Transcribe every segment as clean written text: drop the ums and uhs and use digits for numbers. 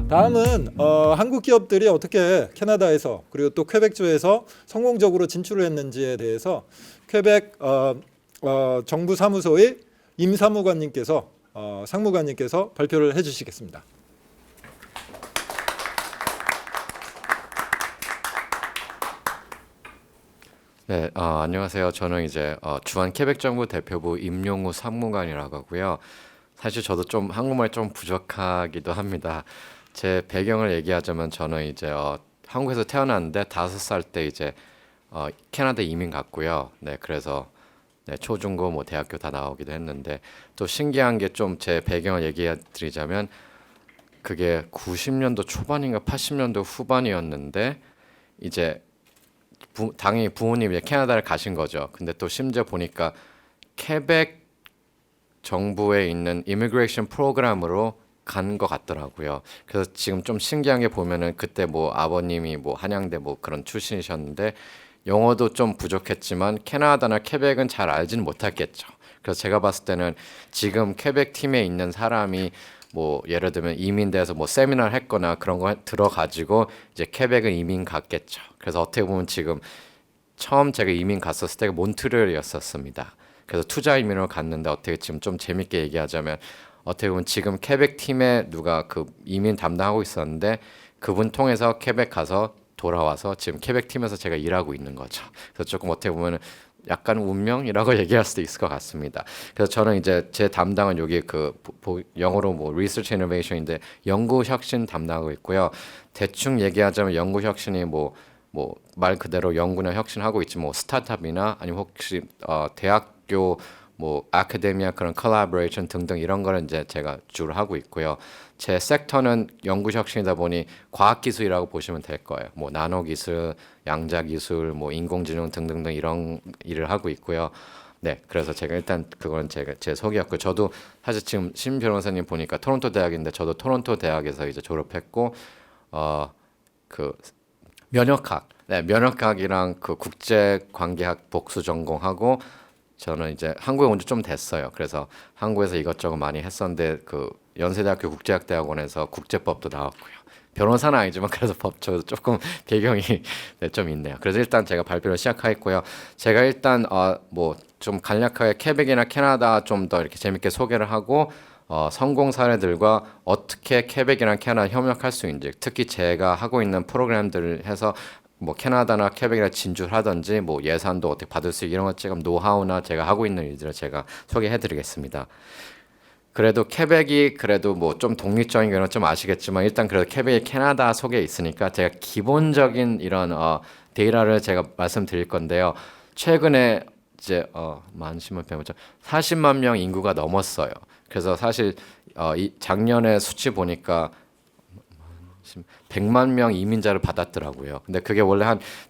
다음은 한국 기업들이 어떻게 캐나다에서 그리고 또 퀘벡주에서 성공적으로 진출을 했는지에 대해서 퀘벡 정부 사무소의 임사무관님께서 상무관님께서 발표를 해주시겠습니다. 네, 안녕하세요. 저는 이제 주한 퀘벡정부 대표부 임용우 상무관이라고 하고요. 사실 저도 좀 한국말 좀 부족하기도 합니다. 제 배경을 얘기하자면 저는 이제 한국에서 태어났는데 5살 때 이제 캐나다 이민 갔고요. 네, 그래서 네, 초중고 뭐 대학교 다 나오기도 했는데 또 신기한 게 좀 제 배경을 얘기해 드리자면 그게 90년도 초반인가 80년도 후반이었는데 이제 당연히 부모님이 캐나다를 가신 거죠. 근데 또 심지어 보니까 퀘벡 정부에 있는 이미그레이션 프로그램으로 간 것 같더라고요. 그래서 지금 좀 신기한 게 보면은 그때 뭐 아버님이 뭐 한양대 뭐 그런 출신이셨는데 영어도 좀 부족했지만 캐나다나 퀘벡은 잘 알지는 못했겠죠. 그래서 제가 봤을 때는 지금 퀘벡 팀에 있는 사람이 뭐 예를 들면 이민대에서 뭐 세미나를 했거나 그런 거 들어가지고 이제 퀘벡은 이민 갔겠죠. 그래서 어떻게 보면 지금 처음 제가 이민 갔었을 때가 몬트리올이었었습니다. 그래서 투자 이민으로 갔는데 어떻게 지금 좀 재밌게 얘기하자면 어떻게 보면 지금 퀘벡 팀에 누가 그 이민 담당하고 있었는데 그분 통해서 퀘벡 가서 돌아와서 지금 퀘벡 팀에서 제가 일하고 있는 거죠. 그래서 조금 어떻게 보면 약간 운명이라고 얘기할 수도 있을 것 같습니다. 그래서 저는 이제 제 담당은 여기 영어로 뭐 Research Innovation인데 연구 혁신 담당하고 있고요. 대충 얘기하자면 연구 혁신이 뭐 말 그대로 연구나 혁신하고 있지 뭐 스타트업이나 아니면 혹시 대학교 뭐 아카데미아 그런 컬래버레이션 등등 이런 거는 이제 제가 주로 하고 있고요. 제 섹터는 연구 혁신이다 보니 과학 기술이라고 보시면 될 거예요. 뭐 나노 기술, 양자 기술, 뭐 인공지능 등등등 이런 일을 하고 있고요. 네, 그래서 제가 일단 그건 제 소개였고 저도 사실 지금 신 변호사님 보니까 토론토 대학인데 저도 토론토 대학에서 이제 졸업했고 그 면역학, 네, 면역학이랑 그 국제관계학 복수 전공하고 저는 이제 한국에 온 지 좀 됐어요. 그래서 한국에서 이것저것 많이 했었는데 그 연세대학교 국제학대학원에서 국제법도 나왔고요. 변호사는 아니지만 그래서 법조 조금 배경이 네, 좀 있네요. 그래서 일단 제가 발표를 시작하겠고요. 제가 일단 뭐 좀 간략하게 퀘벡이나 캐나다 좀 더 이렇게 재밌게 소개를 하고 성공 사례들과 어떻게 퀘벡이랑 캐나다 협력할 수 있는지 특히 제가 하고 있는 프로그램들을 해서 뭐 캐나다나 퀘벡이나 진출하든지 뭐 예산도 어떻게 받을 수 이런 것 지금 노하우나 제가 하고 있는 일들을 제가 소개해드리겠습니다. 그래도 퀘벡이 그래도 뭐 좀 독립적인 건 좀 아시겠지만 일단 그래도 퀘벡이 캐나다 속에 있으니까 제가 기본적인 이런 데이터를 제가 말씀드릴 건데요. 최근에 이제 만심을 배우죠. 40만 명 인구가 넘었어요. 그래서 사실 이 작년에 수치 보니까 100만 명 이민자를 받았더라고요. 근데 그게 원래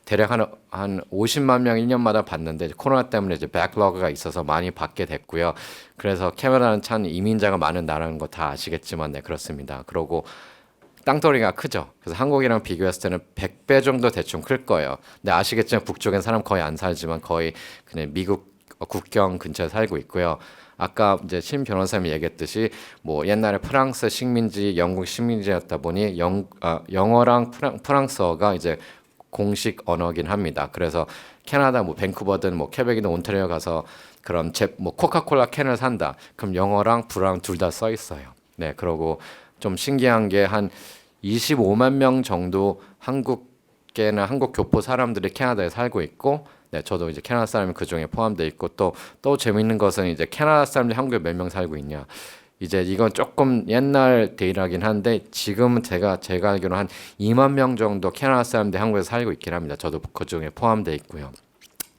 대략 한 50만 명 1년마다 받는데 코로나 때문에 이제 백로그가 있어서 많이 받게 됐고요. 그래서 캐나다는 참 이민자가 많은 나라는 거 다 아시겠지만 네, 그렇습니다. 그러고 땅덩어리가 크죠. 그래서 한국이랑 비교했을 때는 100배 정도 대충 클 거예요. 근데 아시겠지만 북쪽엔 사람 거의 안 살지만 거의 그냥 미국 국경 근처에 살고 있고요. 아까 이제 신 변호사님이 얘기했듯이 뭐 옛날에 프랑스 식민지, 영국 식민지였다 보니 영어랑 프랑스어가 이제 공식 언어긴 합니다. 그래서 캐나다 뭐 밴쿠버든 뭐 퀘벡이든 온타리오 가서 그런 뭐 코카콜라 캔을 산다. 그럼 영어랑 불어랑 둘 다 써 있어요. 네, 그러고 좀 신기한 게 한 25만 명 정도 한국계나 한국 교포 사람들이 캐나다에 살고 있고 네, 저도 이제 캐나다 사람이 그 중에 포함되어 있고 또 재밌는 것은 이제 캐나다 사람들이 한국에 몇 명 살고 있냐. 이제 이건 조금 옛날 데이터긴 한데 지금은 제가 알기로 한 2만 명 정도 캐나다 사람들이 한국에서 살고 있긴 합니다. 저도 그 중에 포함되어 있고요.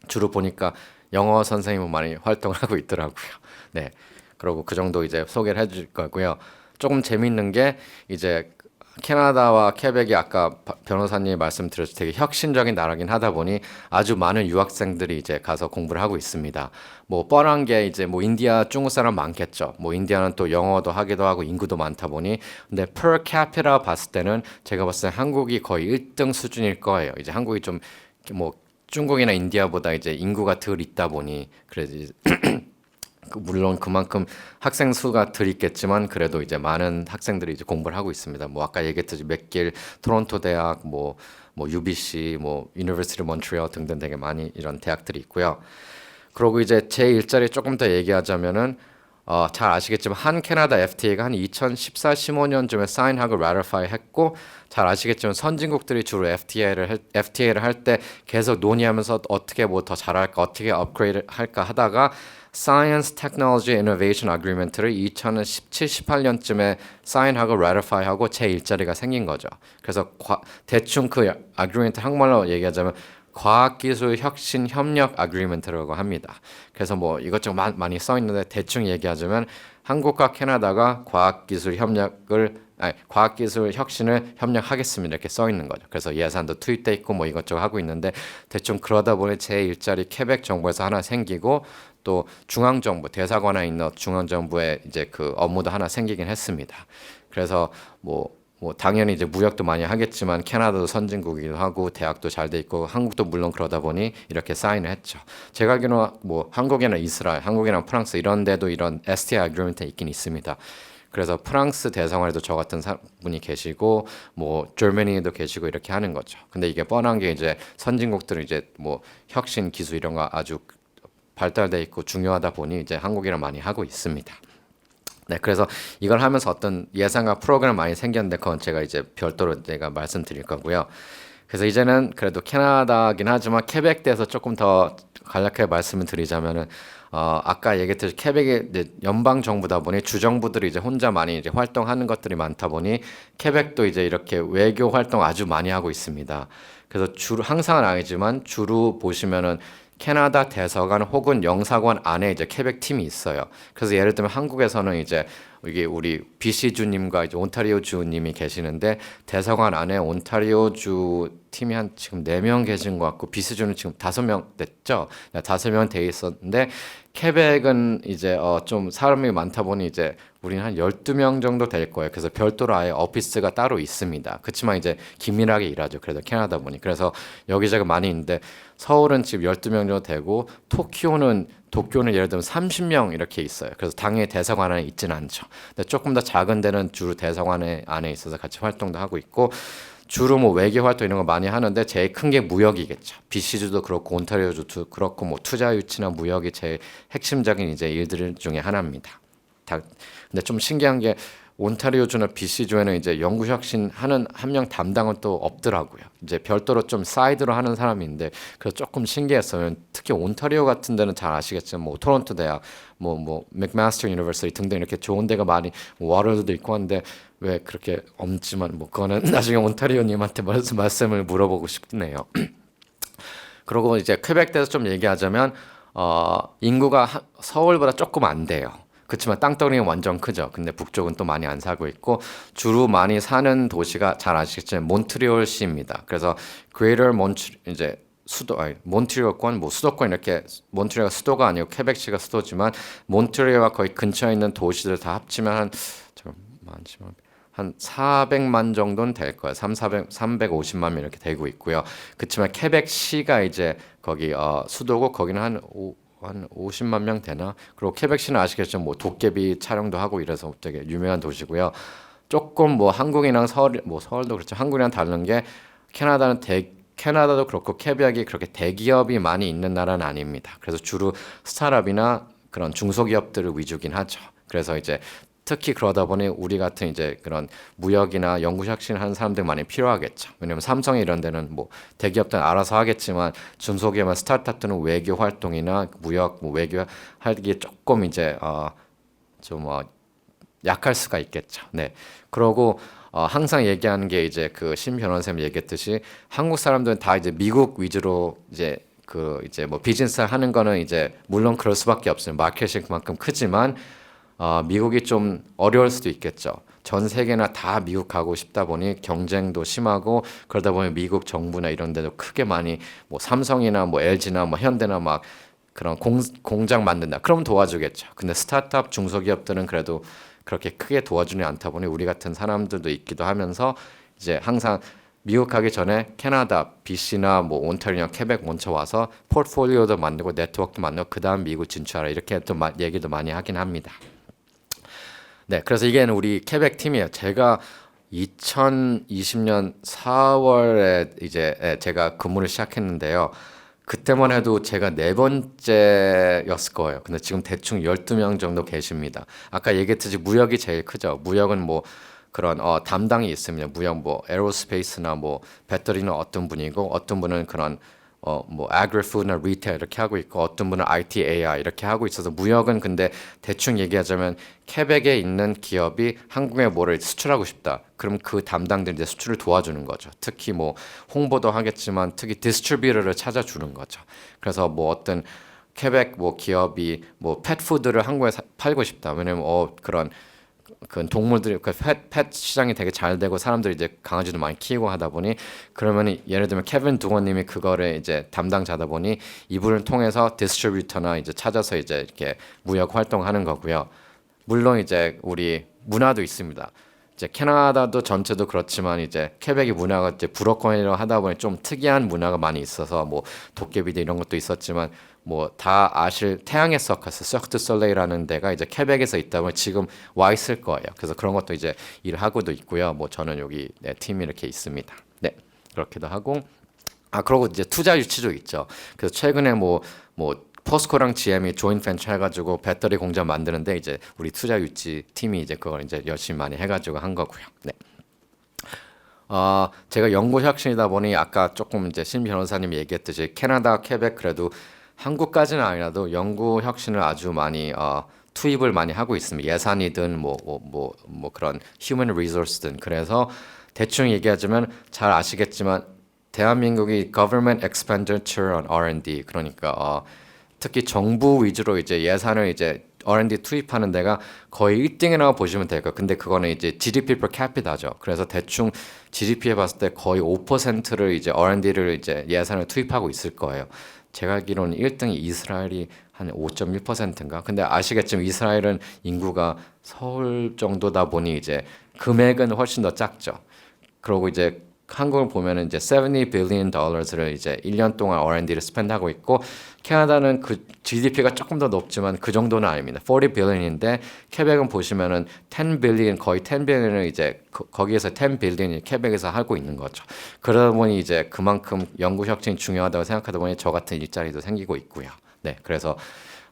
주로 보니까 영어 선생님은 많이 활동을 하고 있더라고요. 네. 그리고 그 정도 이제 소개를 해줄 거고요. 조금 재밌는 게 이제 캐나다와 퀘벡이 아까 변호사님이 말씀드렸듯이 되게 혁신적인 나라긴 하다 보니 아주 많은 유학생들이 이제 가서 공부를 하고 있습니다. 뭐 뻔한 게 이제 뭐 인디아 중국 사람 많겠죠. 뭐 인디아는 또 영어도 하기도 하고 인구도 많다 보니 근데 per capita 봤을 때는 제가 봤을 때 한국이 거의 1등 수준일 거예요. 이제 한국이 좀 뭐 중국이나 인디아보다 이제 인구가 덜 있다 보니 그래서 물론 그만큼 학생 수가 덜 있겠지만 그래도 이제 많은 학생들이 이제 공부를 하고 있습니다. 뭐 아까 얘기했듯이 맥길, 토론토 대학, 뭐 UBC, 뭐 유니버시티 몬트리올 등등 되게 많이 이런 대학들이 있고요. 그리고 이제 제 일자리 조금 더 얘기하자면은 잘 아시겠지만 한 캐나다 FTA가 한 2014, 15년쯤에 사인하고 라티파이 했고 잘 아시겠지만 선진국들이 주로 FTA를 할 때 계속 논의하면서 어떻게 뭐 더 잘할까 어떻게 업그레이드 할까 하다가 Science Technology Innovation Agreement를 2017, 18년쯤에 사인하고 라티파이하고 제 일자리가 생긴 거죠. 그래서 대충 그 아그리먼트 한국말로 얘기하자면 과학기술 혁신 협력 아그리먼트라고 합니다. 그래서 뭐 이것저것 많이 써 있는데 대충 얘기하자면 한국과 캐나다가 과학기술 혁신을 협력하겠습니다. 이렇게 써 있는 거죠. 그래서 예산도 투입돼 있고 뭐 이것저것 하고 있는데 대충 그러다 보니 제 일자리 케벡 정부에서 하나 생기고 또 중앙정부 대사관에 있는 중앙정부에 이제 그 업무도 하나 생기긴 했습니다. 그래서 뭐 당연히 이제 무역도 많이 하겠지만 캐나다도 선진국이기도 하고 대학도 잘 돼 있고 한국도 물론 그러다 보니 이렇게 사인을 했죠. 제가 알기로는 뭐 한국이나 이스라엘, 한국이나 프랑스 이런 데도 이런 STI 어그리먼트 있긴 있습니다. 그래서 프랑스 대사관에도 저 같은 분이 계시고 뭐 저머니에도 계시고 이렇게 하는 거죠. 근데 이게 뻔한 게 이제 선진국들은 이제 뭐 혁신 기술 이런 거 아주 발달돼 있고 중요하다 보니 이제 한국이랑 많이 하고 있습니다. 네, 그래서 이걸 하면서 어떤 예상과 프로그램 많이 생겼는데 그건 제가 이제 별도로 제가 말씀드릴 거고요. 그래서 이제는 그래도 캐나다긴 하지만 케벡 대해서 조금 더 간략하게 말씀을 드리자면은 아까 얘기했듯이 케벡이 이제 연방 정부다 보니 주정부들이 이제 혼자 많이 이제 활동하는 것들이 많다 보니 케벡도 이제 이렇게 외교 활동 아주 많이 하고 있습니다. 그래서 주로 항상은 아니지만 주로 보시면은 캐나다 대사관 혹은 영사관 안에 이제 케벡 팀이 있어요. 그래서 예를 들면 한국에서는 이제 이게 우리 BC 주님과 이제 온타리오 주님이 계시는데 대사관 안에 온타리오 주 팀이 한 지금 4명 계신 것 같고 BC 주는 지금 5명 됐죠. 5명 돼 있었는데 케벡은 이제 좀 사람이 많다 보니 이제 우리는 한 12명 정도 될 거예요. 그래서 별도로 아예 오피스가 따로 있습니다. 그렇지만 이제 긴밀하게 일하죠. 그래도 캐나다 보니. 그래서 여기저기 많이 있는데 서울은 지금 12명 정도 되고 도쿄는 예를 들면 30명 이렇게 있어요. 그래서 당연히 대사관 안에 있지는 않죠. 근데 조금 더 작은 데는 주로 대사관 안에 있어서 같이 활동도 하고 있고 주로 뭐 외교 활동 이런 거 많이 하는데 제일 큰 게 무역이겠죠. BC주도 그렇고 온타리오주도 그렇고 뭐 투자 유치나 무역이 제일 핵심적인 이제 일들 중에 하나입니다. 근데 좀 신기한 게 온타리오주나 BC주에는 이제 연구혁신 하는 한 명 담당은 또 없더라고요. 이제 별도로 좀 사이드로 하는 사람이 있는데 그래서 조금 신기했어요. 특히 온타리오 같은 데는 잘 아시겠지만 뭐 토론토 대학, 뭐 맥마스터 유니버시티 등등 이렇게 좋은 데가 많이 워럴드도 있고 한데 왜 그렇게 없지만 뭐 그거는 나중에 온타리오님한테 말씀을 물어보고 싶네요. 그리고 이제 퀘벡대에서 좀 얘기하자면 인구가 서울보다 조금 안 돼요. 그렇지만 땅덩이는 완전 크죠. 근데 북쪽은 또 많이 안 살고 있고 주로 많이 사는 도시가 잘 아시겠지만 몬트리올시입니다. 그래서 Greater 이제 몬트리올권 뭐 수도권 이렇게 몬트리올가 수도가 아니고 퀘벡시가 수도지만 몬트리올과 거의 근처에 있는 도시들 다 합치면 한 400만 정도는 될 거예요. 350만 명 이렇게 되고 있고요. 그렇지만 퀘벡시가 이제 거기 수도고 거기는 한 50만 명 되나? 그리고 퀘벡시는 아시겠지만 뭐 도깨비 촬영도 하고 이래서 되게 유명한 도시고요. 조금 뭐 한국이랑 서울도 그렇죠. 한국이랑 다른 게 캐나다도 그렇고 퀘벡이 그렇게 대기업이 많이 있는 나라는 아닙니다. 그래서 주로 스타트업이나 그런 중소기업들을 위주긴 하죠. 그래서 이제 특히 그러다 보니 우리 같은 이제 그런 무역이나 연구혁신을 하는 사람들 많이 필요하겠죠. 왜냐면 삼성이 이런 데는 뭐 대기업들은 알아서 하겠지만 중소기업이나 스타트업들은 외교 활동이나 무역, 뭐 외교 하기에 조금 이제 좀 약할 수가 있겠죠. 네. 그러고 항상 얘기하는 게 이제 그 신 변호사님 얘기했듯이 한국 사람들은 다 이제 미국 위주로 이제 뭐 비즈니스 하는 거는 이제 물론 그럴 수밖에 없어요. 마켓이 그만큼 크지만 미국이 좀 어려울 수도 있겠죠. 전 세계나 다 미국 가고 싶다 보니 경쟁도 심하고 그러다 보니 미국 정부나 이런 데도 크게 많이 뭐 삼성이나 뭐 LG나 뭐 현대나 막 그런 공장 만든다. 그럼 도와주겠죠. 근데 스타트업 중소기업들은 그래도 그렇게 크게 도와주지 않다 보니 우리 같은 사람들도 있기도 하면서 이제 항상 미국 가기 전에 캐나다, BC나 뭐 온타리오, 퀘벡 먼저 와서 포트폴리오도 만들고 네트워크도 만들고 그 다음 미국 진출하라 이렇게 또 얘기도 많이 하긴 합니다. 네, 그래서 이게 우리 퀘벡 팀이에요. 제가 2020년 4월에 이제 제가 근무를 시작했는데요. 그때만 해도 제가 네 번째였을 거예요. 근데 지금 대충 12명 정도 계십니다. 아까 얘기했듯이 무역이 제일 크죠. 무역은 뭐 그런 담당이 있습니다. 무역 뭐 에어로스페이스나 뭐 배터리는 어떤 분이고 어떤 분은 그런 뭐 아그리푸드나 리테일 이렇게 하고 있고 어떤 분은 IT, AI 이렇게 하고 있어서 무역은 근데 대충 얘기하자면 퀘벡에 있는 기업이 한국에 뭐를 수출하고 싶다. 그럼 그 담당들이 이제 수출을 도와주는 거죠. 특히 뭐 홍보도 하겠지만 특히 디스트리뷰터를 찾아주는 거죠. 그래서 뭐 어떤 퀘벡 뭐 기업이 뭐 펫푸드를 한국에 팔고 싶다. 왜냐면 그런 그 동물들이 펫 시장이 되게 잘 되고 사람들이 이제 강아지도 많이 키우고 하다 보니 그러면 예를 들면 케빈 두건님이 그거를 이제 담당자다 보니 이분을 통해서 디스트리뷰터나 이제 찾아서 이제 이렇게 무역 활동하는 거고요. 물론 이제 우리 문화도 있습니다. 이제 캐나다도 전체도 그렇지만 이제 퀘벡의 문화가 이제 불어권이라 하다 보니 좀 특이한 문화가 많이 있어서 뭐 도깨비들 이런 것도 있었지만 뭐 다 아실 태양의 서커스, 서크 드 솔레이라는 데가 이제 퀘벡에서 있다 보니 지금 와 있을 거예요. 그래서 그런 것도 이제 일을 하고도 있고요. 뭐 저는 여기 팀이 이렇게 있습니다. 네, 그렇기도 하고 그리고 이제 투자 유치도 있죠. 그래서 최근에 뭐 포스코랑 GM이 조인 벤처 해가지고 배터리 공장 만드는데 이제 우리 투자 유치 팀이 이제 그걸 이제 열심히 많이 해가지고 한 거고요. 네. 제가 연구 혁신이다 보니 아까 조금 이제 신 변호사님이 얘기했듯이 캐나다, 퀘벡 그래도 한국까지는 아니라도 연구 혁신을 아주 많이 투입을 많이 하고 있습니다. 예산이든 뭐 그런 휴먼 리소스든 그래서 대충 얘기하자면 잘 아시겠지만 대한민국이 government expenditure on R&D 그러니까 특히 정부 위주로 이제 예산을 이제 R&D 투입하는 데가 거의 1등이라고 보시면 될까요? 근데 그거는 이제 GDP per capita죠. 그래서 대충 GDP에 봤을 때 거의 5%를 이제 R&D를 이제 예산을 투입하고 있을 거예요. 제가 알기로는 1등이 이스라엘이 한 5.1%인가? 근데 아시겠지만 이스라엘은 인구가 서울 정도다 보니 이제 금액은 훨씬 더 작죠. 그리고 이제 한국을 보면은 이제 70 billion dollars를 이제 1년 동안 R&D를 스펜드하고 있고 캐나다는 그 GDP가 조금 더 높지만 그 정도는 아닙니다. 40 billion인데 퀘벡은 보시면은 10 billion 거의 10 billion을 이제 거기에서 10 billion이 퀘벡에서 하고 있는 거죠. 그러다 보니 이제 그만큼 연구 혁신이 중요하다고 생각하다 보니 저 같은 일자리도 생기고 있고요. 네, 그래서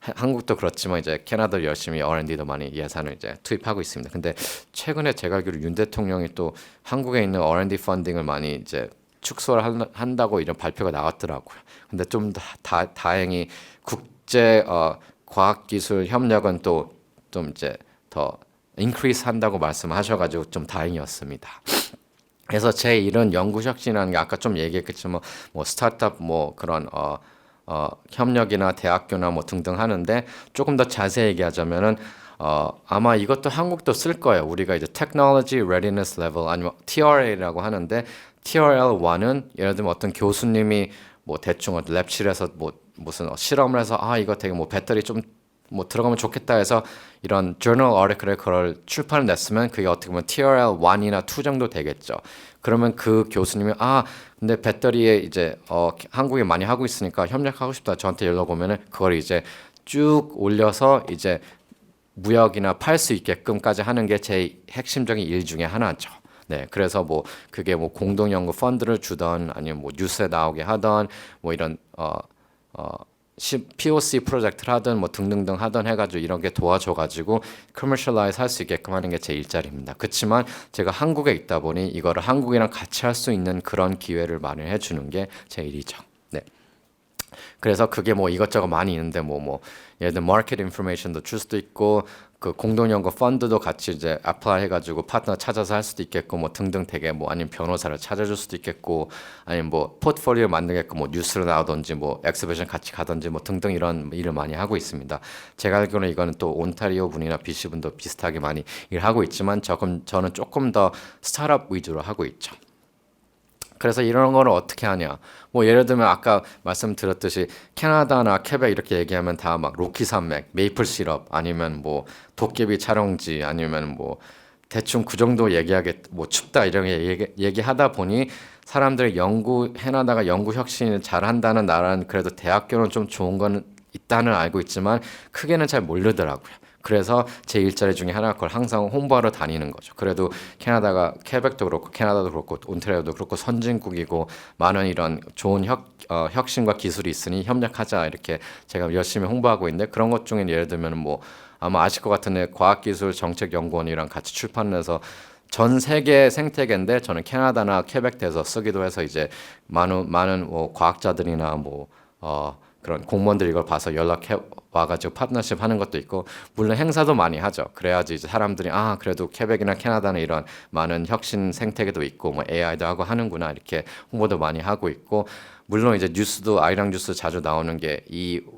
한국도 그렇지만 이제 캐나다도 열심히 R&D도 많이 예산을 이제 투입하고 있습니다. 근데 최근에 제가 알기로 윤 대통령이 또 한국에 있는 R&D 펀딩을 많이 이제 축소를 한다고 이런 발표가 나왔더라고요. 근데 좀 다행히 국제 과학기술 협력은 또 좀 이제 더 인크리스 한다고 말씀하셔가지고 좀 다행이었습니다. 그래서 제 일은 연구 혁신이라는 게 아까 좀 얘기했겠지만 뭐 스타트업 뭐 그런 협력이나 대학교나 뭐 등등 하는데 조금 더 자세히 얘기하자면은 아마 이것도 한국도 쓸 거예요. 우리가 이제 Technology Readiness Level 아니면 TRL이라고 하는데 TRL1은 예를 들면 어떤 교수님이 뭐 대충 랩실에서 뭐 무슨 실험을 해서 이거 되게 뭐 배터리 좀 뭐 들어가면 좋겠다 해서 이런 journal article에 그걸 출판을 냈으면 그게 어떻게 보면 TRL 1이나 2 정도 되겠죠. 그러면 그 교수님이 근데 배터리에 이제 한국에 많이 하고 있으니까 협력하고 싶다 저한테 연락 오면은 그걸 이제 쭉 올려서 이제 무역이나 팔 수 있게끔까지 하는 게 제 핵심적인 일 중에 하나죠. 네, 그래서 뭐 그게 뭐 공동 연구 펀드를 주던 아니면 뭐 뉴스에 나오게 하던 뭐 이런 POC 프로젝트를 하든 뭐 등등등 하던 해가지고 이런 게 도와줘가지고 커머셜라이즈 할 수 있게끔 하는 게 제 일자리입니다. 그렇지만 제가 한국에 있다 보니 이거를 한국이랑 같이 할 수 있는 그런 기회를 마련해 주는 게 제 일이죠. 네. 그래서 그게 뭐 이것저것 많이 있는데 뭐 예를 들면 마켓 인포메이션도 줄 수도 있고 그 공동 연구 펀드도 같이 이제 애플라이 해가지고 파트너 찾아서 할 수도 있겠고 뭐 등등 되게 뭐 아니면 변호사를 찾아줄 수도 있겠고 아니면 뭐 포트폴리오 만들겠고 뭐 뉴스로 나오든지 뭐 엑스비션 같이 가든지 뭐 등등 이런 일을 많이 하고 있습니다. 제가 알기로는 이거는 또 온타리오 분이나 BC 분도 비슷하게 많이 일하고 있지만 저는 조금 더 스타트업 위주로 하고 있죠. 그래서 이런 거를 어떻게 하냐? 뭐 예를 들면 아까 말씀드렸듯이 캐나다나 퀘벡 이렇게 얘기하면 다 막 로키 산맥, 메이플 시럽 아니면 뭐 도깨비 촬영지 아니면 뭐 대충 그 정도 얘기하게 뭐 춥다 이런 얘기하다 보니 사람들이 캐나다가 연구 혁신을 잘한다는 나라는 그래도 대학교는 좀 좋은 건 있다는 알고 있지만 크게는 잘 모르더라고요. 그래서 제 일자리 중에 하나가 그걸 항상 홍보하러 다니는 거죠. 그래도 캐나다가 케벡도 그렇고 캐나다도 그렇고 온타리오도 그렇고 선진국이고 많은 이런 좋은 혁신과 기술이 있으니 협력하자 이렇게 제가 열심히 홍보하고 있는데 그런 것 중에 예를 들면 뭐 아마 아실 것 같은데 과학기술정책연구원이랑 같이 출판을 해서 전 세계 생태계인데 저는 캐나다나 케벡에서 쓰기도 해서 이제 많은 뭐 과학자들이나 그런 공무원들이 이걸 봐서 연락해 와가지고 파트너십 하는 것도 있고 물론 행사도 많이 하죠. 그래야지 이제 사람들이 그래도 케벡이나 캐나다는 이런 많은 혁신 생태계도 있고 뭐 AI도 하고 하는구나 이렇게 홍보도 많이 하고 있고 물론 이제 뉴스도 아이랑 뉴스 자주 나오는 게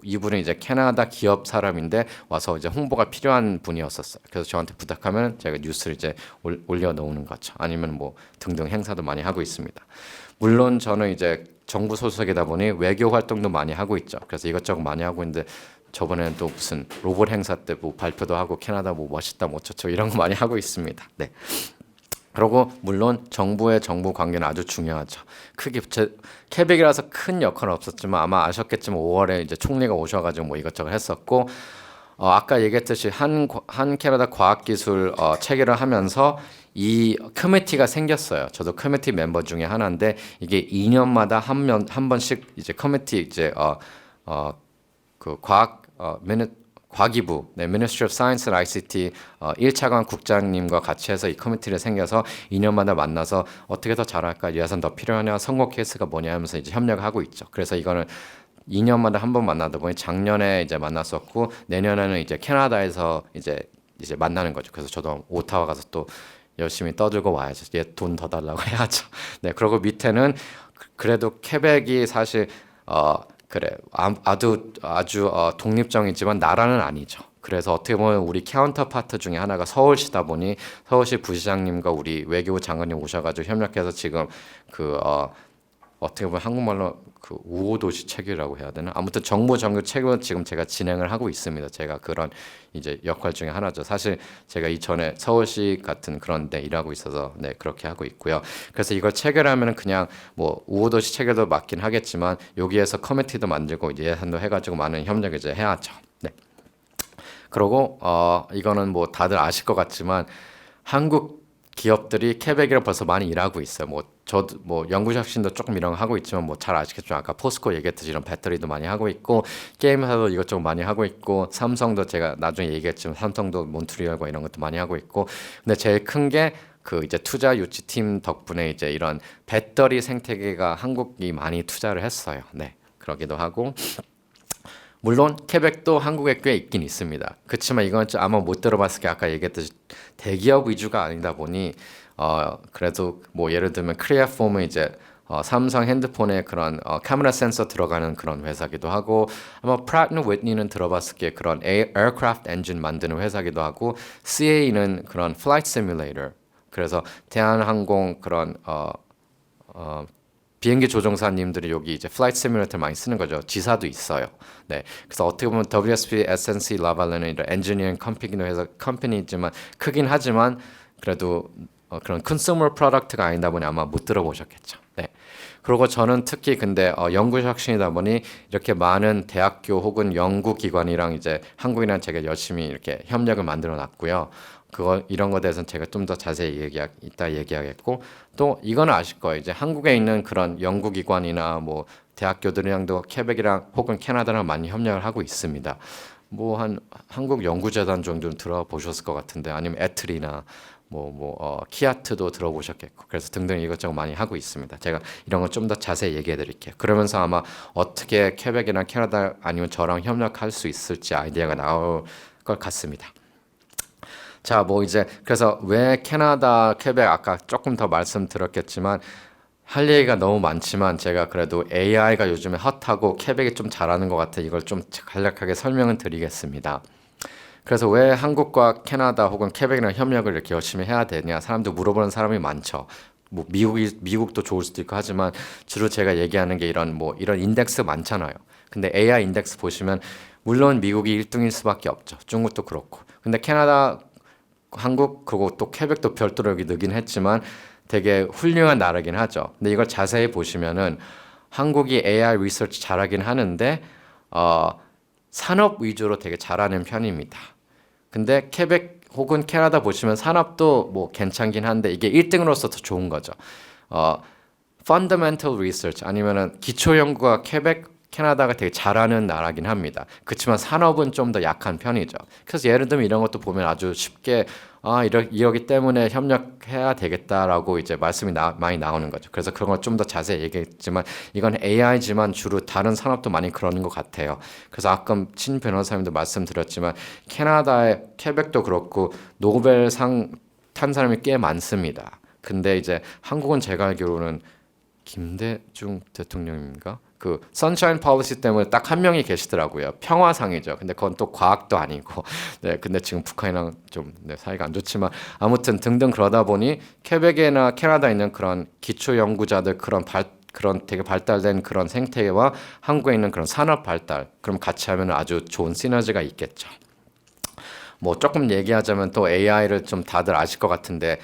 이분은 이제 캐나다 기업 사람인데 와서 이제 홍보가 필요한 분이었었어요. 그래서 저한테 부탁하면 제가 뉴스를 이제 올려놓는 거죠. 아니면 뭐 등등 행사도 많이 하고 있습니다. 물론 저는 이제 정부 소속이다 보니 외교 활동도 많이 하고 있죠. 그래서 이것저것 많이 하고 있는데 저번에는 또 무슨 로봇 행사 때 뭐 발표도 하고 캐나다 뭐 멋있다 뭐 어쩌고 이런 거 많이 하고 있습니다. 네. 그리고 물론 정부의 정부 관계는 아주 중요하죠. 크게 케벡이라서 큰 역할은 없었지만 아마 아셨겠지만 5월에 이제 총리가 오셔가지고 뭐 이것저것 했었고 아까 얘기했듯이 한 캐나다 과학기술 체계를 하면서 이 커미티가 생겼어요. 저도 커미티 멤버 중에 하나인데 이게 2년마다 한 번씩 이제 커미티 이제 그 과기부, Ministry of Science and ICT 1차관 국장님과 같이 해서 이 커미티를 생겨서 2년마다 만나서 어떻게 더 잘할까, 예산 더 필요하냐, 선거 케이스가 뭐냐 하면서 이제 협력을 하고 있죠. 그래서 이거는 2년마다 한 번 만나다 보니 작년에 이제 만났었고 내년에는 이제 캐나다에서 이제 만나는 거죠. 그래서 저도 오타와 가서 또 열심히 떠들고 와야죠. 얘 돈 더 달라고 해야죠. 네, 그리고 밑에는 그래도 케벡이 사실 그래 아주 독립적이지만 나라는 아니죠. 그래서 어떻게 보면 우리 카운터파트 중에 하나가 서울시다 보니 서울시 부시장님과 우리 외교부 장관님 오셔가지고 협력해서 지금 어떻게 보면 한국말로 그 우호도시 체계라고 해야 되나? 아무튼 정보 정규 체계는 지금 제가 진행을 하고 있습니다. 제가 그런 이제 역할 중에 하나죠. 사실 제가 이전에 서울시 같은 그런 데 일하고 있어서 네, 그렇게 하고 있고요. 그래서 이걸 체결하면은 그냥 뭐 우호도시 체계도 맞긴 하겠지만 여기에서 커미티도 만들고 이제 예산도 해가지고 많은 협력을 이제 해야죠. 네. 그리고 이거는 뭐 다들 아실 것 같지만 한국 기업들이 케벡이랑 벌써 많이 일하고 있어요. 저도 연구 혁신도 조금 이런 거 하고 있지만 잘 아시겠지만 아까 포스코 얘기했듯이 이런 배터리도 많이 하고 있고 게임 회사도 이것저것 많이 하고 있고 삼성도 제가 나중에 얘기했지만 삼성도 몬트리올과 이런 것도 많이 하고 있고 근데 제일 큰 게 그 이제 투자 유치 팀 덕분에 이제 이런 배터리 생태계가 한국이 많이 투자를 했어요. 네, 그러기도 하고. 물론 케벡도 한국에 꽤 있긴 있습니다. 그렇지만 이건 아마 못 들어봤을 게 아까 얘기했듯이 대기업 위주가 아니다 보니 그래도 뭐 예를 들면 크리아폼은 이제 삼성 핸드폰에 그런 카메라 센서 들어가는 그런 회사기도 하고 아마 프라트 앤 휘트니는 들어봤을 게 그런 에어크래프트 엔진 만드는 회사기도 하고 CA는 그런 플라이트 시뮬레이터 그래서 대한항공 그런 비행기 조종사님들이 여기 이제 플라이트 시뮬레이터 많이 쓰는 거죠. 지사도 있어요. 네, 그래서 어떻게 보면 WSP, SNC, 라발렌은 이런 엔지니어링 컴퍼니이지만 크긴 하지만 그래도 그런 컨슈머 프로덕트가 아니다 보니 아마 못 들어보셨겠죠. 네. 그리고 저는 특히 근데 연구 혁신이다 보니 이렇게 많은 대학교 혹은 연구기관이랑 이제 한국이랑 제가 열심히 이렇게 협력을 만들어 놨고요. 이런 거에 대해서는 제가 좀 더 자세히 이따 얘기하겠고 또 이거는 아실 거예요. 이제 한국에 있는 그런 연구기관이나 뭐 대학교들이랑도 케벡이랑 혹은 캐나다랑 많이 협력을 하고 있습니다. 뭐 한 한국 연구재단 정도는 들어보셨을 것 같은데 아니면 에트리나 키아트도 들어보셨겠고 그래서 등등 이것저것 많이 하고 있습니다. 제가 이런 거 좀 더 자세히 얘기해 드릴게요. 그러면서 아마 어떻게 케벡이나 캐나다 아니면 저랑 협력할 수 있을지 아이디어가 나올 것 같습니다. 자, 이제 그래서 왜 캐나다, 케벡 아까 조금 더 말씀드렸겠지만 할 얘기가 너무 많지만 제가 그래도 AI가 요즘에 핫하고 케벡이 좀 잘하는 것 같아 이걸 좀 간략하게 설명을 드리겠습니다. 그래서 왜 한국과 캐나다 혹은 케벡이랑 협력을 이렇게 열심히 해야 되냐 사람들 물어보는 사람이 많죠. 미국도 좋을 수도 있고 하지만 주로 제가 얘기하는 게 이런 인덱스 많잖아요. 근데 AI 인덱스 보시면 물론 미국이 1등일 수밖에 없죠. 중국도 그렇고. 근데 캐나다 한국 그리고 또 퀘벡도 별도로 여기 넣긴 했지만 되게 훌륭한 나라긴 하죠. 근데 이걸 자세히 보시면은 한국이 AI 리서치 잘하긴 하는데 산업 위주로 되게 잘하는 편입니다. 근데 퀘벡 혹은 캐나다 보시면 산업도 뭐 괜찮긴 한데 이게 1등으로서 더 좋은 거죠. fundamental research 아니면은 기초 연구가 퀘벡 캐나다가 되게 잘하는 나라긴 합니다. 그렇지만 산업은 좀 더 약한 편이죠. 그래서 예를 들면 이런 것도 보면 아주 쉽게 이러기 때문에 협력해야 되겠다라고 이제 말씀이 많이 나오는 거죠. 그래서 그런 걸 좀 더 자세히 얘기했지만 이건 AI지만 주로 다른 산업도 많이 그러는 것 같아요. 그래서 아까 친 변호사님도 말씀드렸지만 캐나다의 퀘벡도 그렇고 노벨상 탄 사람이 꽤 많습니다. 근데 이제 한국은 제가 알기로는 김대중 대통령인가? 그 선샤인 폴리시 때문에 딱 한 명이 계시더라고요. 평화상이죠. 근데 그건 또 과학도 아니고. 네, 근데 지금 북한이랑 좀 사이가 안 좋지만 아무튼 등등 그러다 보니 퀘벡이나 캐나다에 있는 그런 기초 연구자들 그런 되게 발달된 그런 생태계와 한국에 있는 그런 산업 발달 그럼 같이 하면 아주 좋은 시너지가 있겠죠. 뭐 조금 얘기하자면 또 AI를 좀 다들 아실 것 같은데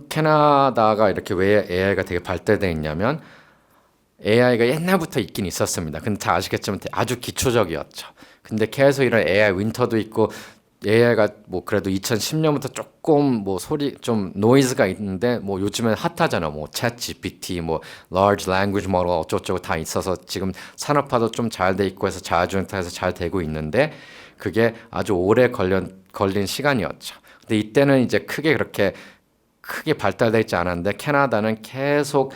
캐나다가 이렇게 왜 AI가 되게 발달돼 있냐면 AI가 옛날부터 있긴 있었습니다. 근데 다 아시겠지만 아주 기초적이었죠. 근데 계속 이런 AI 윈터도 있고 AI가 뭐 그래도 2010년부터 조금 뭐 소리 좀 노이즈가 있는데 뭐 요즘엔 핫하잖아. 뭐 챗 GPT, 뭐 large language model 어쩌고저쩌고 다 있어서 지금 산업화도 좀 잘 돼 있고 해서 자율주행차에서 잘 되고 있는데 그게 아주 오래 걸린 시간이었죠. 근데 이때는 이제 그렇게 크게 발달돼 있지 않았는데 캐나다는 계속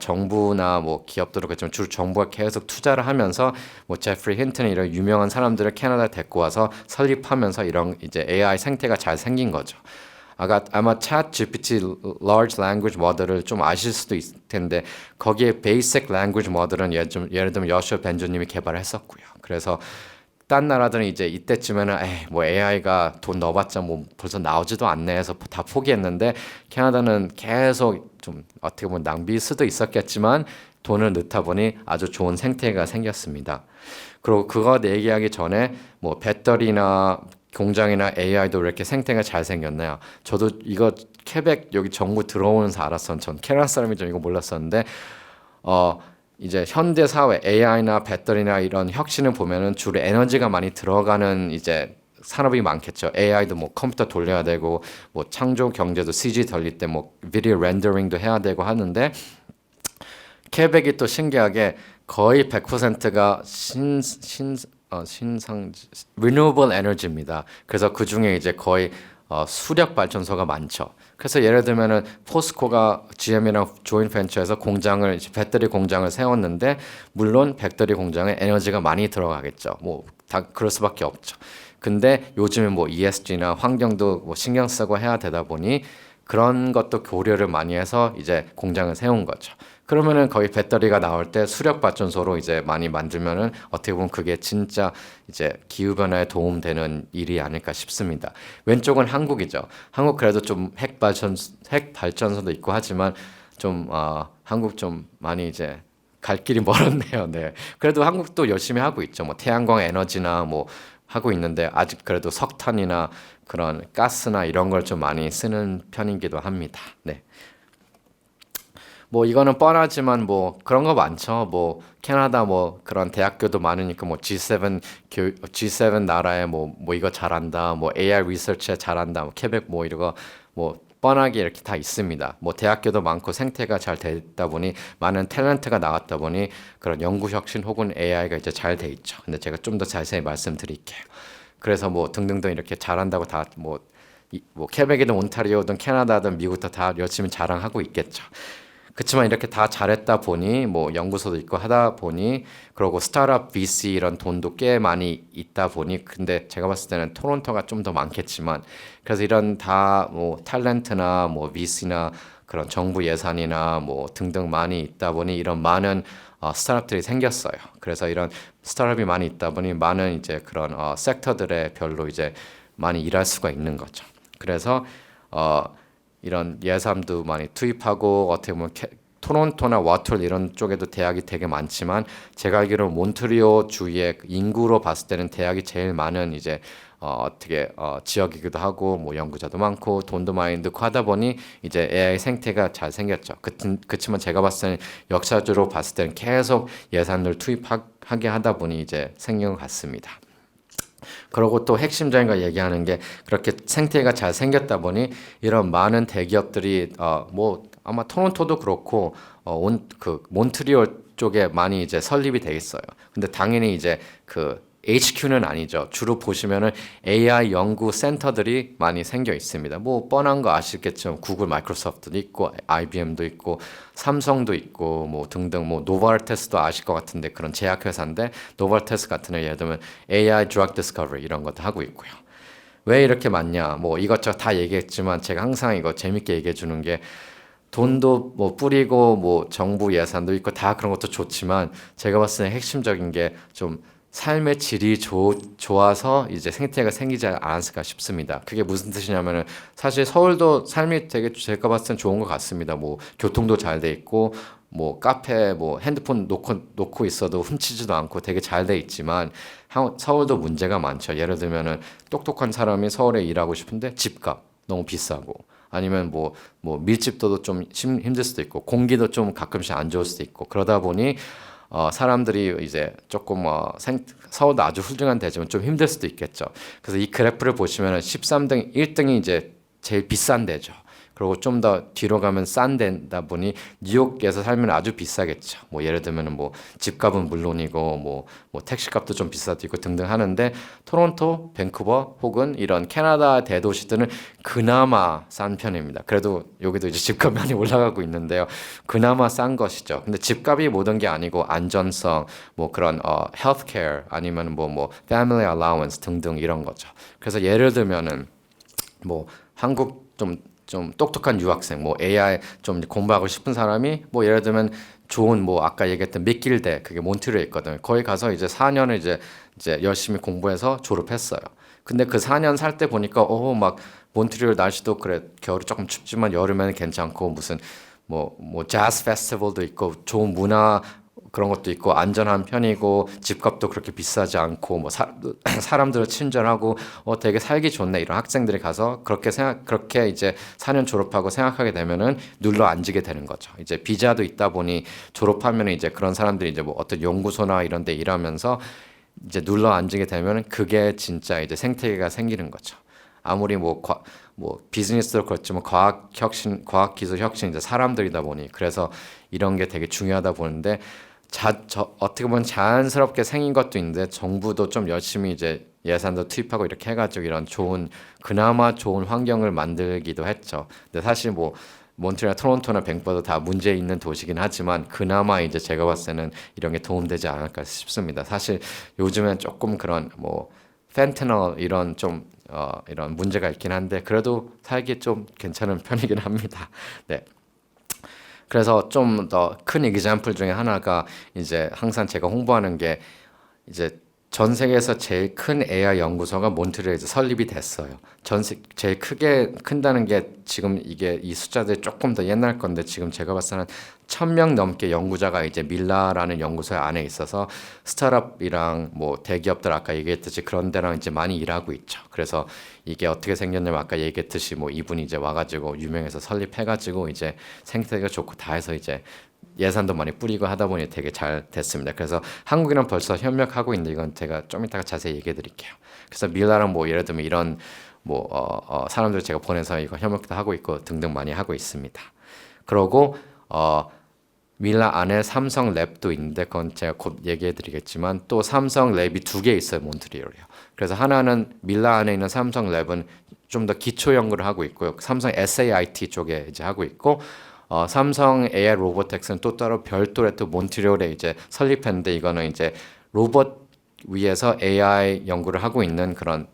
정부나 뭐 기업들은 그렇지만 주로 정부가 계속 투자를 하면서 뭐 제프리 힌튼 이런 유명한 사람들을 캐나다에 데리고 와서 설립하면서 이런 이제 AI 생태가 잘 생긴 거죠. 아마 챗 GPT large language model을 좀 아실 수도 있을 텐데 거기에 basic language model은 예를 들면 여슈아 벤조님이 개발했었고요. 그래서 딴 나라들은 이제 이때쯤에는 뭐 AI가 돈 넣어봤자 뭐 벌써 나오지도 않네 해서 다 포기했는데 캐나다는 계속 좀 어떻게 보면 낭비일 수도 있었겠지만 돈을 넣다 보니 아주 좋은 생태계가 생겼습니다. 그리고 그거 얘기하기 전에 뭐 배터리나 공장이나 AI도 왜 이렇게 생태계가 잘 생겼나요? 저도 이거 퀘벡 여기 정부 들어오면서 알았었는데 전 캐나다 사람이 좀 이거 몰랐었는데 이제 현대 사회 AI나 배터리나 이런 혁신을 보면은 주로 에너지가 많이 들어가는 이제 산업이 많겠죠. AI도 뭐 컴퓨터 돌려야 되고 뭐 창조 경제도 CG 돌릴 때 뭐 비디오 렌더링도 해야 되고 하는데 퀘벡이 또 신기하게 거의 100%가 renewable energy입니다. 그래서 그 중에 이제 거의 수력 발전소가 많죠. 그래서 예를 들면은 포스코가 GM이랑 조인 벤처에서 배터리 공장을 세웠는데 물론 배터리 공장에 에너지가 많이 들어가겠죠. 뭐 다 그럴 수밖에 없죠. 근데 요즘에 뭐 ESG나 환경도 뭐 신경 쓰고 해야 되다 보니 그런 것도 고려를 많이 해서 이제 공장을 세운 거죠. 그러면은 거의 배터리가 나올 때 수력 발전소로 이제 많이 만들면은 어떻게 보면 그게 진짜 이제 기후 변화에 도움되는 일이 아닐까 싶습니다. 왼쪽은 한국이죠. 한국 그래도 좀 핵 발전소도 있고 하지만 좀 한국 좀 많이 이제 갈 길이 멀었네요. 네. 그래도 한국도 열심히 하고 있죠. 뭐 태양광 에너지나 뭐 하고 있는데 아직 그래도 석탄이나 그런 가스나 이런 걸 좀 많이 쓰는 편이기도 합니다. 네. 뭐 이거는 뻔하지만 뭐 그런 거 많죠. 뭐 캐나다 뭐 그런 대학교도 많으니까 뭐 G7 나라에 뭐 이거 잘한다. 뭐 AI 리서치에 잘한다. 뭐 퀘벡 뭐 이거 뭐 뻔하게 이렇게 다 있습니다. 뭐 대학교도 많고 생태가 잘 되다 보니 많은 탤런트가 나왔다 보니 그런 연구 혁신 혹은 AI가 이제 잘 돼 있죠. 근데 제가 좀 더 자세히 말씀드릴게요. 그래서 뭐 등등등 이렇게 잘한다고 다 뭐 퀘벡이든 온타리오든 캐나다든 미국도 다 열심히 자랑하고 있겠죠. 그렇지만 이렇게 다 잘했다 보니 뭐 연구소도 있고 하다 보니 그리고 스타트업 VC 이런 돈도 꽤 많이 있다 보니 근데 제가 봤을 때는 토론토가 좀 더 많겠지만 그래서 이런 다 뭐 탤런트나 뭐 VC나 그런 정부 예산이나 뭐 등등 많이 있다 보니 이런 많은 스타트업들이 생겼어요. 그래서 이런 스타트업이 많이 있다 보니 많은 이제 그런 섹터들에 별로 이제 많이 일할 수가 있는 거죠. 그래서 이런 예산도 많이 투입하고 어떻게 보면 토론토나 와톨 이런 쪽에도 대학이 되게 많지만 제가 알기로 몬트리올 주위의 인구로 봤을 때는 대학이 제일 많은 이제 어떻게 지역이기도 하고 뭐 연구자도 많고 돈도 많이 넣고 하다 보니 이제 AI 생태가 잘 생겼죠. 그치만 제가 봤을 때는 역사적으로 봤을 때는 계속 예산을 투입하게 하다 보니 이제 생긴 것 같습니다. 그리고 또 핵심적인 거 얘기하는 게 그렇게 생태가 잘 생겼다 보니 이런 많은 대기업들이 뭐 아마 토론토도 그렇고 그 몬트리올 쪽에 많이 이제 설립이 돼 있어요. 근데 당연히 이제 그 HQ는 아니죠. 주로 보시면은 AI 연구 센터들이 많이 생겨 있습니다. 뭐 뻔한 거 아시겠지만 구글, 마이크로소프트도 있고 IBM도 있고 삼성도 있고 뭐 등등 뭐 노바르테스도 아실 것 같은데 그런 제약회사인데 노바르테스 같은 애 예를 들면 AI 드럭 디스커버리 이런 것도 하고 있고요. 왜 이렇게 많냐? 뭐 이것저것 다 얘기했지만 제가 항상 이거 재밌게 얘기해 주는 게 돈도 뭐 뿌리고 뭐 정부 예산도 있고 다 그런 것도 좋지만 제가 봤을 때 핵심적인 게 좀 삶의 질이 좋아서 이제 생태가 생기지 않았을까 싶습니다. 그게 무슨 뜻이냐면은 사실 서울도 삶이 되게 제가 봤을 땐 좋은 것 같습니다. 뭐 교통도 잘 돼 있고 뭐 카페 뭐 핸드폰 놓고 있어도 훔치지도 않고 되게 잘 돼 있지만 서울도 문제가 많죠. 예를 들면은 똑똑한 사람이 서울에 일하고 싶은데 집값 너무 비싸고 아니면 뭐 밀집도도 좀 힘들 수도 있고 공기도 좀 가끔씩 안 좋을 수도 있고 그러다 보니 사람들이 이제 조금 서울도 아주 훌륭한 데지만 좀 힘들 수도 있겠죠. 그래서 이 그래프를 보시면은 13등, 1등이 이제 제일 비싼 데죠. 그리고 좀 더 뒤로 가면 싼 데다 보니 뉴욕에서 살면 아주 비싸겠죠. 뭐 예를 들면은 뭐 집값은 물론이고 뭐 택시값도 좀 비싸도 있고 등등 하는데 토론토, 밴쿠버 혹은 이런 캐나다 대도시들은 그나마 싼 편입니다. 그래도 여기도 이제 집값 많이 올라가고 있는데요. 그나마 싼 것이죠. 근데 집값이 모든 게 아니고 안전성, 뭐 그런 헬스케어 아니면 뭐 패밀리 어라우언스 등등 이런 거죠. 그래서 예를 들면은 뭐 한국 좀 똑똑한 유학생, 뭐 AI 좀 공부하고 싶은 사람이 뭐 예를 들면 좋은 뭐 아까 얘기했던 미길대 그게 몬트리올에 있거든요. 거기 가서 이제 4년을 이제 열심히 공부해서 졸업했어요. 근데 그 4년 살 때 보니까 막 몬트리올 날씨도 그래 겨울이 조금 춥지만 여름에는 괜찮고 무슨 뭐 재즈 페스티벌도 있고 좋은 문화 그런 것도 있고 안전한 편이고 집값도 그렇게 비싸지 않고 뭐 사람들을 친절하고 되게 살기 좋네 이런 학생들이 가서 그렇게 이제 4년 졸업하고 생각하게 되면은 눌러 앉게 되는 거죠. 이제 비자도 있다 보니 졸업하면 이제 그런 사람들이 이제 뭐 어떤 연구소나 이런 데 일하면서 이제 눌러 앉게 되면은 그게 진짜 이제 생태계가 생기는 거죠. 아무리 뭐 비즈니스도 그렇지만 과학 기술 혁신 이제 사람들이다 보니 그래서 이런 게 되게 중요하다 보는데 어떻게 보면 자연스럽게 생긴 것도 있는데 정부도 좀 열심히 이제 예산도 투입하고 이렇게 해가지고 이런 그나마 좋은 환경을 만들기도 했죠. 근데 사실 뭐 몬트리올, 토론토나 밴쿠버도 다 문제 있는 도시긴 하지만 그나마 이제 제가 봤을 때는 이런 게 도움되지 않을까 싶습니다. 사실 요즘엔 조금 그런 뭐 펜트놀 이런 좀 이런 문제가 있긴 한데 그래도 살기 좀 괜찮은 편이긴 합니다. 네. 그래서 좀 더 큰 example 중에 하나가 이제 항상 제가 홍보하는 게 이제 전 세계에서 제일 큰 AI 연구소가 몬트리올에서 설립이 됐어요. 제일 큰다는 게 지금 이게 이 숫자들이 조금 더 옛날 건데 지금 제가 봤을 때는 1,000명 넘게 연구자가 이제 밀라라는 연구소 안에 있어서 스타트업이랑 뭐 대기업들 아까 얘기했듯이 그런 데랑 이제 많이 일하고 있죠. 그래서 이게 어떻게 생겼냐면 아까 얘기했듯이 뭐 이분이 이제 와가지고 유명해서 설립해가지고 이제 생태계가 좋고 다 해서 이제 예산도 많이 뿌리고 하다 보니 되게 잘 됐습니다. 그래서 한국이랑 벌써 협력하고 있는데 이건 제가 좀 이따가 자세히 얘기해 드릴게요. 그래서 밀라랑 뭐 예를 들면 이런 사람들 제가 보내서 이거 협력도 하고 있고 등등 많이 하고 있습니다. 그러고 밀라 안에 삼성 랩도 있는데 그건 제가 곧 얘기해 드리겠지만 또 삼성 랩이 2개 있어요. 몬트리올이요. 그래서 하나는 밀라 안에 있는 삼성 랩은 좀 더 기초 연구를 하고 있고요. 삼성 SAIT 쪽에 이제 하고 있고 삼성 AI 로보텍스는 또 따로 별도의 또 몬트리올에 이제 설립했는데 이거는 이제 로봇 위에서 AI 연구를 하고 있는 그런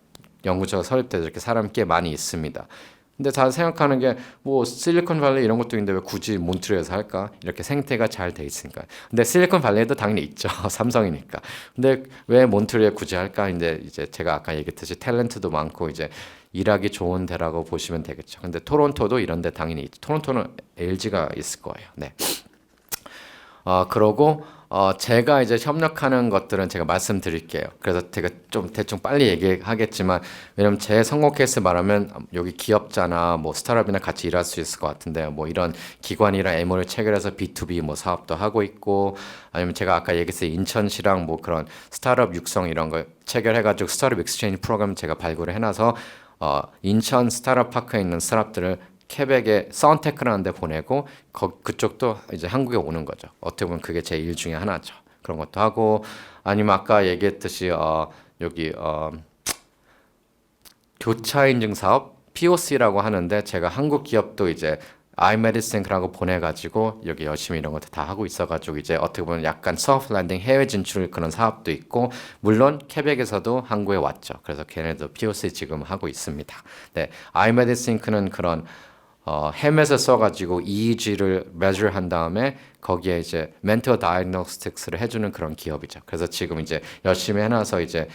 연구소가 설립돼서 이렇게 사람이 꽤 많이 있습니다. 근데 잘 생각하는 게 뭐 실리콘밸리 이런 것도 있는데 왜 굳이 몬트리올에서 할까? 이렇게 생태가 잘 돼 있으니까. 근데 실리콘밸리에도 당연히 있죠. 삼성이니까. 근데 왜 몬트리올 굳이 할까? 이제 제가 아까 얘기했듯이 탤런트도 많고 이제 일하기 좋은 데라고 보시면 되겠죠. 근데 토론토도 이런 데 당연히 있죠. 토론토는 LG가 있을 거예요. 네. 그러고 제가 이제 협력하는 것들은 제가 말씀드릴게요. 그래서 제가 좀 대충 빨리 얘기하겠지만, 왜냐면 제 성공 케이스 말하면 여기 기업자나 뭐 스타트업이나 같이 일할 수 있을 것 같은데, 뭐 이런 기관이랑 MO를 체결해서 B2B 뭐 사업도 하고 있고, 아니면 제가 아까 얘기했어요. 인천시랑 뭐 그런 스타트업 육성 이런 거 체결해가지고 스타트업 익스체인지 프로그램 제가 발굴을 해놔서, 인천 스타트업 파크에 있는 스타트업들을 케벡에 선테크라는 데 보내고 그쪽도 이제 한국에 오는 거죠. 어떻게 보면 그게 제 일 중에 하나죠. 그런 것도 하고 아니면 아까 얘기했듯이 여기 교차 인증 사업 POC라고 하는데 제가 한국 기업도 이제 iMedicine라고 보내가지고 여기 열심히 이런 것도 다 하고 있어가지고 이제 어떻게 보면 약간 소프트 랜딩 해외 진출 그런 사업도 있고 물론 케벡에서도 한국에 왔죠. 그래서 걔네도 POC 지금 하고 있습니다. 네, iMedicine는 그런 햄에서 써가지고 EEG를 measure 한 다음에 거기에 이제 mental diagnostics를 해주는 그런 기업이죠. 그래서 지금 이제 열심히 해놔서 이제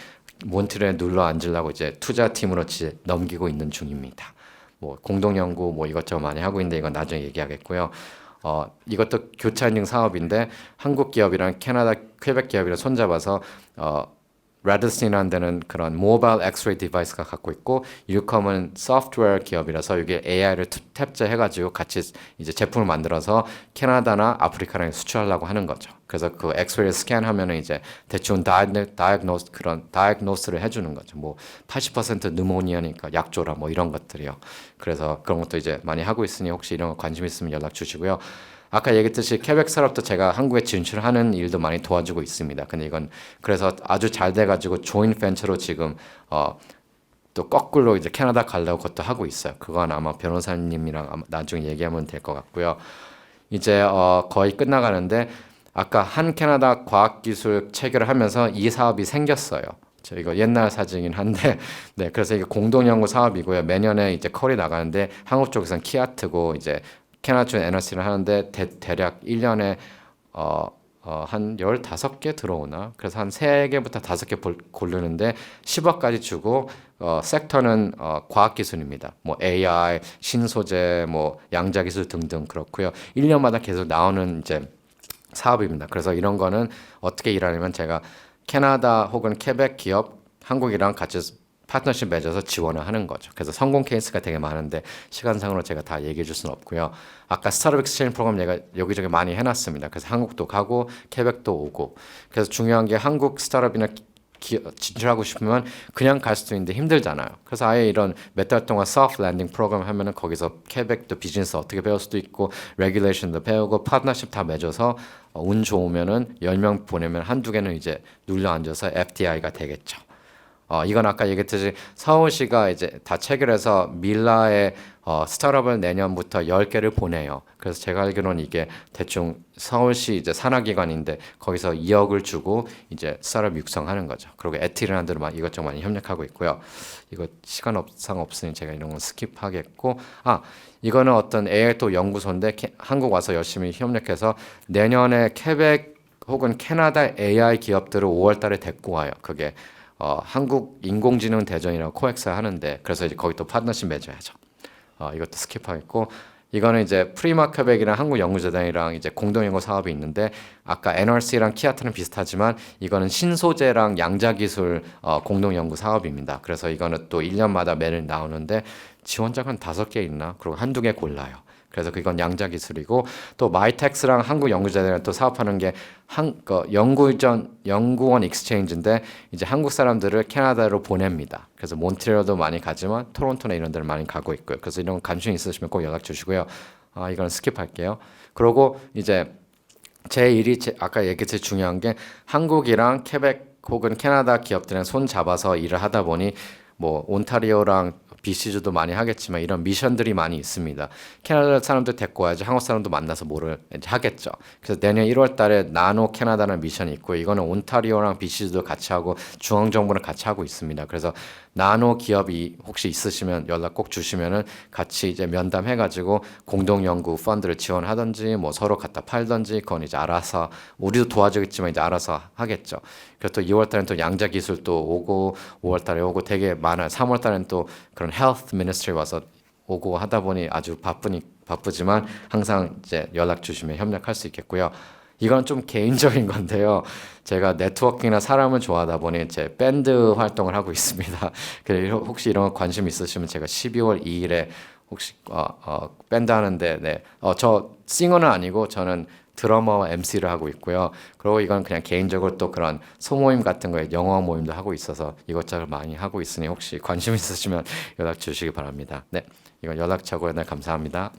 몬트리올에 눌러 앉으려고 이제 투자팀으로 이제 넘기고 있는 중입니다. 뭐 공동 연구 뭐 이것저것 많이 하고 있는데 이건 나중에 얘기하겠고요. 이것도 교차 인증 사업인데 한국 기업이랑 캐나다 퀘벡 기업이랑 손잡아서 레드슨이라는 데는 그런 모바일 엑스레이 디바이스가 갖고 있고 유컴은 소프트웨어 기업이라서 이게 AI를 탑재해가지고 같이 이제 제품을 만들어서 캐나다나 아프리카랑 수출하려고 하는 거죠. 그래서 그 엑스레이를 스캔하면은 이제 대충 다이ag노스 그런 다이ag노스를 해주는 거죠. 뭐 80% 느모니아니까 약조라 뭐 이런 것들이요. 그래서 그런 것도 이제 많이 하고 있으니 혹시 이런 거 관심 있으면 연락 주시고요. 아까 얘기했듯이 케벡 스타트업도 제가 한국에 진출하는 일도 많이 도와주고 있습니다. 근데 이건 그래서 아주 잘 돼가지고 조인 벤처로 지금 또 거꾸로 이제 캐나다 가려고 그것도 하고 있어요. 그건 아마 변호사님이랑 나중에 얘기하면 될 것 같고요. 이제 거의 끝나가는데 아까 한 캐나다 과학기술 체결을 하면서 이 사업이 생겼어요. 저 이거 옛날 사진이긴 한데, 네, 그래서 이게 공동연구 사업이고요. 매년에 이제 컬이 나가는데 한국 쪽에서는 키아트고 이제 캐나다 쪽 NRC를 하는데 대략 1년에 한 15개 들어오나? 그래서 한 3개부터 5개 고르는데 10억까지 주고 섹터는 과학기술입니다. 뭐 AI, 신소재, 뭐 양자기술 등등 그렇고요. 1년마다 계속 나오는 이제 사업입니다. 그래서 이런 거는 어떻게 일하냐면 제가 캐나다 혹은 케벡 기업 한국이랑 같이 파트너십 맺어서 지원을 하는 거죠. 그래서 성공 케이스가 되게 많은데 시간상으로 제가 다 얘기해 줄 수는 없고요. 아까 스타트업 익스체인지 프로그램 내가 여기저기 많이 해놨습니다. 그래서 한국도 가고 케벡도 오고. 그래서 중요한 게 한국 스타트업이나 진출하고 싶으면 그냥 갈 수도 있는데 힘들잖아요. 그래서 아예 이런 몇 달 동안 소프트 랜딩 프로그램 하면은 거기서 케벡도 비즈니스 어떻게 배울 수도 있고 레귤레이션도 배우고 파트너십 다 맺어서 운 좋으면은 10명 보내면 한두 개는 이제 눌러 앉아서 FDI가 되겠죠. 이건 아까 얘기했듯이 서울시가 이제 다 체결해서 밀라에 스타트업을 내년부터 10개를 보내요. 그래서 제가 알기로는 이게 대충 서울시 이제 산하기관인데 거기서 2억을 주고 이제 스타트업 육성하는 거죠. 그리고 에티라는 데로 이것저것 많이 협력하고 있고요. 이거 시간상 없으니 제가 이런 건 스킵하겠고, 이거는 어떤 AI 또 연구소인데 한국 와서 열심히 협력해서 내년에 케벡 혹은 캐나다 AI 기업들을 5월 달에 데리고 와요. 그게 한국 인공지능 대전이라고 코엑스 하는데 그래서 이제 거기 또 파트너십 맺어야죠. 이것도 스킵하겠고 이거는 이제 프리마케벡이랑 한국연구재단이랑 이제 공동연구 사업이 있는데 아까 NRC랑 키아트는 비슷하지만 이거는 신소재랑 양자기술 공동연구 사업입니다. 그래서 이거는 또 1년마다 매년 나오는데 지원자가 한 5개 있나? 그리고 한두 개 골라요. 그래서 그건 양자기술이고 또 마이텍스랑 한국연구재단이랑 또 사업하는 게 연구원 익스체인지인데 이제 한국 사람들을 캐나다로 보냅니다. 그래서 몬트리올도 많이 가지만 토론토나 이런 데를 많이 가고 있고요. 그래서 이런 관심 있으시면 꼭 연락 주시고요. 이건 스킵할게요. 그리고 이제 제 일이 아까 얘기했듯이 중요한 게 한국이랑 케벡 혹은 캐나다 기업들이랑 손 잡아서 일을 하다 보니 뭐 온타리오랑 BC주도 많이 하겠지만 이런 미션들이 많이 있습니다. 캐나다 사람들 데리고 와야지 한국 사람도 만나서 뭐를 이제 하겠죠. 그래서 내년 1월 달에 나노 캐나다라는 미션이 있고 이거는 온타리오랑 BC주도 같이 하고 중앙정부랑 같이 하고 있습니다. 그래서 나노 기업이 혹시 있으시면 연락 꼭 주시면은 같이 이제 면담해가지고 공동연구 펀드를 지원하든지 뭐 서로 갖다 팔든지 그건 이제 알아서 우리도 도와주겠지만 이제 알아서 하겠죠. 그래서 또 2월 달엔 또 양자 기술 또 오고 5월 달에 오고 되게 많아요. 3월 달엔 또 그런 헬스 미니스트리 와서 오고 하다 보니 아주 바쁘지만 항상 이제 연락 주시면 협력할 수 있겠고요. 이건 좀 개인적인 건데요. 제가 네트워킹이나 사람을 좋아하다 보니 제 밴드 활동을 하고 있습니다. 그래서 혹시 이런 거 관심 있으시면 제가 12월 2일에 혹시 밴드 하는데 네. 저 싱어는 아니고 저는 드러머와 MC를 하고 있고요. 그리고 이건 그냥 개인적으로 또 그런 소모임 같은 거에 영어 모임도 하고 있어서 이것저것 많이 하고 있으니 혹시 관심 있으시면 연락 주시기 바랍니다. 네. 이건 연락처고요. 네, 감사합니다.